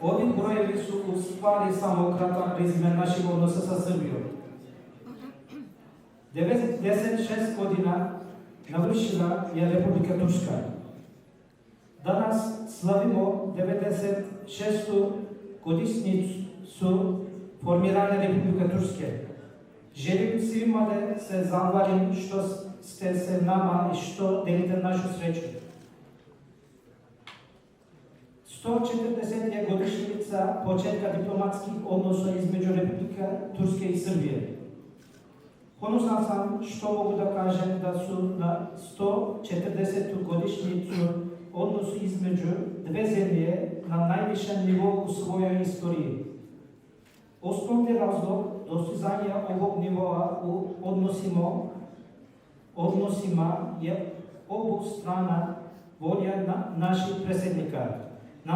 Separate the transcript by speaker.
Speaker 1: Ovi brojevi su u stvari samo kratak rezime našeg odnosa sa Srbijom. 96 godina navršila je Republika Turska. Danas slavimo 96. godišnjicu formiranja Republike Turske. Želim svima da se zahvalim što ste se nama i što delite našu sreću. 140 je godišnjica početka diplomatskih odnosa između Republike Turske i Srbije. Ponosan sam što mogu da kažem da su na 140. godišnjicu odnosu između dve zemlje na najvišem nivou u svojoj istoriji. Osnovni razlog dostizanja ovog nivoa u odnosima je obu strana volja naših predsjednika.